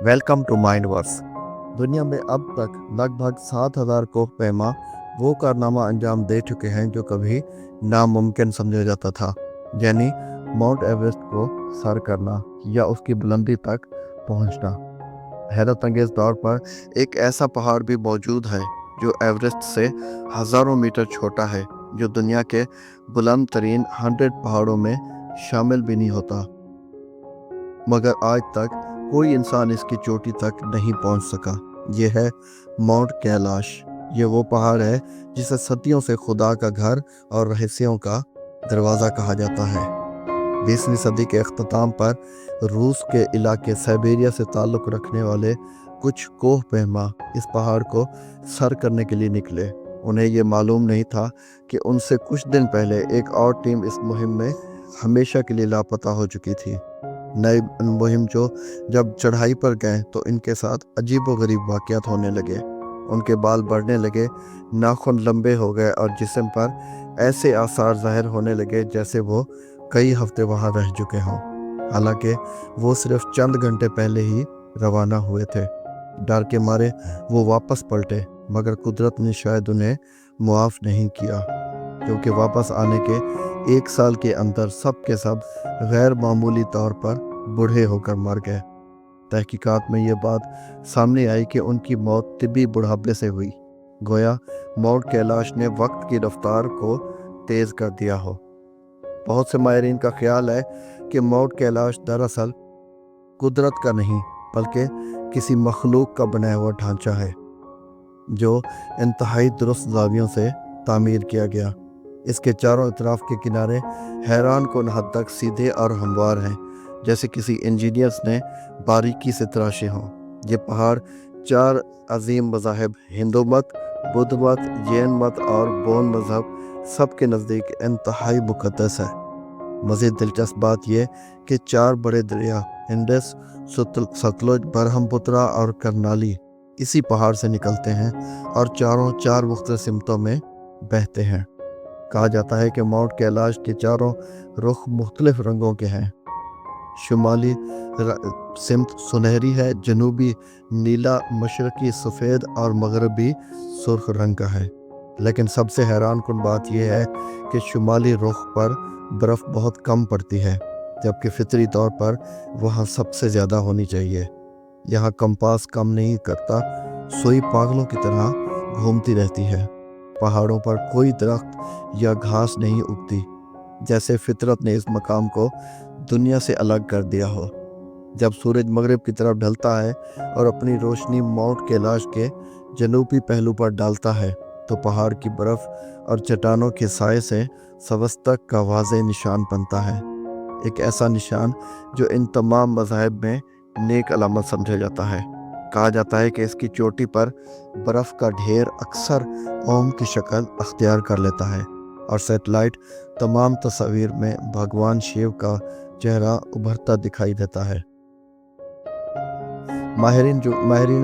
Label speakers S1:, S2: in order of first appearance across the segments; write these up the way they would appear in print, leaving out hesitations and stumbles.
S1: Welcome to माइंडवर्स। दुनिया में अब तक लगभग 7,000 कोहपेमा वो कारनामा अंजाम दे चुके हैं जो कभी नामुमकिन समझा जाता था, यानी माउंट एवरेस्ट को सर करना या उसकी बुलंदी तक पहुंचना। हैरत अंगेज तौर पर एक ऐसा पहाड़ भी मौजूद है जो एवरेस्ट से हज़ारों मीटर छोटा है, जो दुनिया के बुलंद तरीन 100 पहाड़ों में शामिल भी नहीं होता, मगर आज तक कोई इंसान इसकी चोटी तक नहीं पहुंच सका। ये है माउंट कैलाश। ये वो पहाड़ है जिसे सदियों से खुदा का घर और रहस्यों का दरवाज़ा कहा जाता है। 20वीं सदी के अख्ताम पर रूस के इलाके साइबेरिया से ताल्लुक़ रखने वाले कुछ कोह पहमा इस पहाड़ को सर करने के लिए निकले। उन्हें ये मालूम नहीं था कि उनसे कुछ दिन पहले एक और टीम इस मुहिम में हमेशा के लिए लापता हो चुकी थी। नई मुहिम जो जब चढ़ाई पर गए तो इनके साथ अजीबोगरीब वाक़यात होने लगे। उनके बाल बढ़ने लगे, नाखून लंबे हो गए और जिस्म पर ऐसे आसार ज़ाहिर होने लगे जैसे वो कई हफ्ते वहाँ रह चुके हों, हालांकि वो सिर्फ चंद घंटे पहले ही रवाना हुए थे। डर के मारे वो वापस पलटे, मगर कुदरत ने शायद उन्हें मुआफ़ नहीं किया, क्योंकि वापस आने के 1 साल के अंदर सब के सब गैर मामूली तौर पर बूढ़े होकर मर गए। तहकीकात में ये बात सामने आई कि उनकी मौत तिब्बी बुढ़ापे से हुई, गोया माउंट कैलाश ने वक्त की रफ्तार को तेज़ कर दिया हो। बहुत से माहिरीन का ख्याल है कि माउंट कैलाश दरअसल कुदरत का नहीं बल्कि किसी मखलूक का बनाया हुआ ढांचा है, जो इंतहाई दुरुस्त ज़ावियों से तामीर किया गया। इसके चारों तरफ के किनारे हैरान कुन हद तक सीधे और हमवार हैं, जैसे किसी इंजीनियर्स ने बारीकी से तराशे हों। ये पहाड़ 4 अजीम मज़ाहिब हिंदू मत, बुद्ध मत, जैन मत और बौद्ध मज़हब सबके नज़दीक इंतहाई मुक़द्दस है। मज़ीद दिलचस्प बात यह कि 4 बड़े दरिया इंडस, सतलुज, ब्रह्मपुत्रा और करनाली इसी पहाड़ से निकलते हैं और चारों 4 मुख्तलिफ सिमतों में बहते हैं। कहा जाता है कि माउंट कैलाश के चारों रुख मुख्तलिफ रंगों के हैं। शुमाली सिमत सुनहरी है, जनूबी नीला, मशरकी सफ़ेद और मगरबी सुर्ख रंग का है। लेकिन सबसे हैरान कुन बात यह है कि शुमाली रुख पर बर्फ़ बहुत कम पड़ती है, जबकि फितरी तौर पर वहाँ सबसे ज़्यादा होनी चाहिए। यहाँ कंपास काम नहीं करता, सुई पागलों की तरह घूमती रहती है। पहाड़ों पर कोई दरख्त या घास नहीं उगती, जैसे फितरत ने इस मकाम को दुनिया से अलग कर दिया हो। जब सूरज मगरिब की तरफ ढलता है और अपनी रोशनी माउंट कैलाश के जनूबी पहलू पर डालता है, तो पहाड़ की बर्फ़ और चट्टानों के साए से सवस्तक का वाज़ेह निशान बनता है। एक ऐसा निशान जो इन तमाम मज़ाहिब में नेक अलामत समझा जाता है। कहा जाता है कि इसकी चोटी पर बर्फ़ का ढेर अक्सर ओम की शक्ल अख्तियार कर लेता है और सैटेलाइट तमाम तस्वीर में भगवान शिव का चेहरा उभरता दिखाई देता है। माहिरीन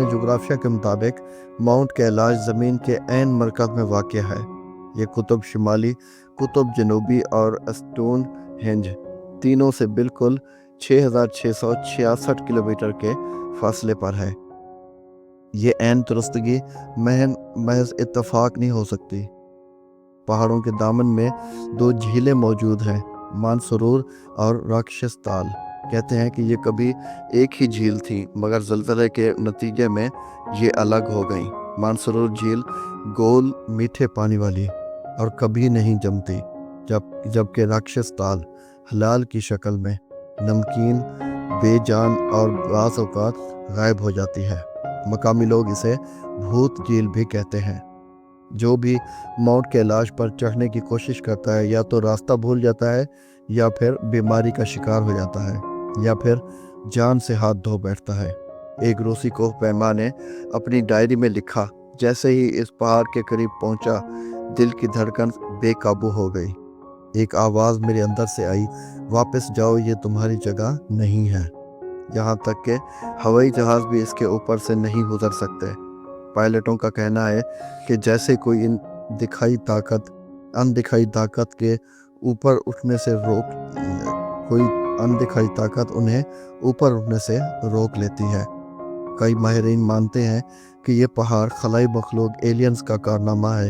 S1: जोग्राफिया के मुताबिक माउंट कैलाश ज़मीन के ऐन मरकज़ में वाक़ है। ये कुतुब शुमाली, कुतुब जनूबी और एस्टोन हेंज तीनों से बिल्कुल 6,666 किलोमीटर के फासले पर है। ये ऐन दुरुस्तगी महज इत्तफाक नहीं हो सकती। पहाड़ों के दामन में 2 झीलें मौजूद हैं, मानसरोवर और राक्षस ताल। कहते हैं कि ये कभी एक ही झील थी, मगर ज़लज़ले के नतीजे में ये अलग हो गई। मानसरोवर झील गोल मीठे पानी वाली और कभी नहीं जमती, जबकि राक्षस ताल हलाल की शक्ल में नमकीन, बेजान और बाज़ औक़ात गायब हो जाती है। मकामी लोग इसे भूत झील भी कहते हैं। जो भी माउंट कैलाश पर चढ़ने की कोशिश करता है या तो रास्ता भूल जाता है, या फिर बीमारी का शिकार हो जाता है, या फिर जान से हाथ धो बैठता है। एक रूसी कोह पैमा ने अपनी डायरी में लिखा, जैसे ही इस पहाड़ के करीब पहुंचा, दिल की धड़कन बेकाबू हो गई। एक आवाज़ मेरे अंदर से आई, वापस जाओ, ये तुम्हारी जगह नहीं है। यहाँ तक कि हवाई जहाज़ भी इसके ऊपर से नहीं गुजर सकते। पायलटों का कहना है कि जैसे कोई अनदिखाई ताकत के ऊपर उठने से कोई अनदिखाई ताकत उन्हें ऊपर उठने से रोक लेती है। कई माहिरीन मानते हैं कि ये पहाड़ खलाई मखलूक एलियंस का कारनामा है।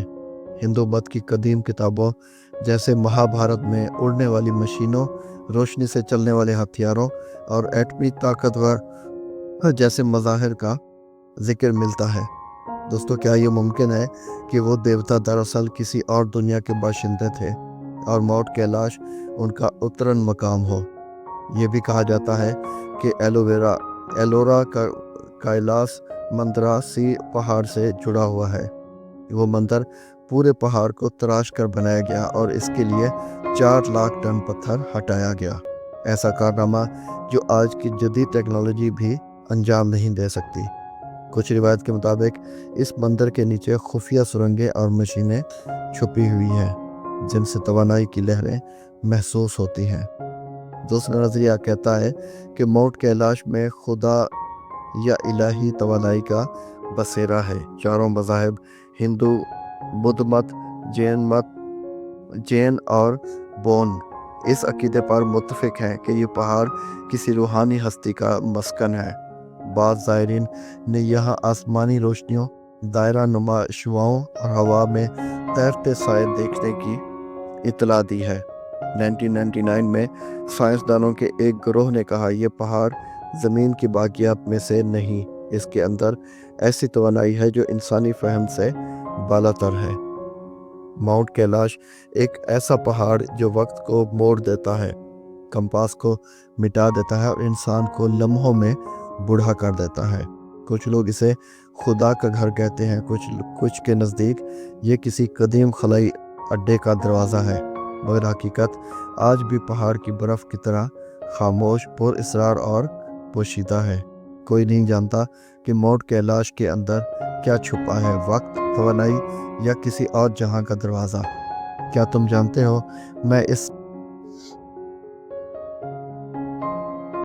S1: हिंदू मत की कदीम किताबों जैसे महाभारत में उड़ने वाली मशीनों, रोशनी से चलने वाले हथियारों और एटमी ताकतवर जैसे मज़ाहिर का जिक्र मिलता है। दोस्तों, क्या ये मुमकिन है कि वो देवता दरअसल किसी और दुनिया के बाशिंदे थे और माउंट कैलाश उनका उतरन मकाम हो? ये भी कहा जाता है कि एलोरा का कैलाश मंदरासी पहाड़ से जुड़ा हुआ है। वो मंदिर पूरे पहाड़ को तराश कर बनाया गया और इसके लिए 4 लाख टन पत्थर हटाया गया। ऐसा कारनामा जो आज की जदीद टेक्नोलॉजी भी अंजाम नहीं दे सकती। कुछ रिवायत के मुताबिक इस मंदिर के नीचे खुफिया सुरंगें और मशीनें छुपी हुई हैं जिनसे तवानाई की लहरें महसूस होती हैं। दूसरा नज़रिया कहता है कि माउंट कैलाश में खुदा या इलाही तवानाई का बसेरा है। चारों मज़ाहिब हिंदू, बुद्ध मत, जैन और बौद्ध इस अकीदे पर मुत्तफिक हैं कि ये पहाड़ किसी रूहानी हस्ती का मस्कन है। बाद ज़ायरीन ने यहाँ आसमानी रोशनियों, दायरा नुमा शुआओं और हवा में तैरते साए देखने की इतला दी है। 1999 में साइंसदानों के एक गिरोह ने कहा यह पहाड़ ज़मीन की बाकियात में से नहीं, इसके अंदर ऐसी तवानाई है जो इंसानी फहम से बालातर है। माउंट कैलाश एक ऐसा पहाड़ जो वक्त को मोड़ देता है, कंपास को मिटा देता है और इंसान को लम्हों में बूढ़ा कर देता है। कुछ लोग इसे खुदा का घर कहते हैं, कुछ के नज़दीक ये किसी कदीम खलाई अड्डे का दरवाज़ा है। मगर हकीकत आज भी पहाड़ की बर्फ़ की तरह खामोश, पुरअसरार और पोशीदा है। कोई नहीं जानता कि माउंट कैलाश के अंदर क्या छुपा है, वक्त, तवानाई या किसी और जहां का दरवाज़ा। क्या तुम जानते हो? मैं इस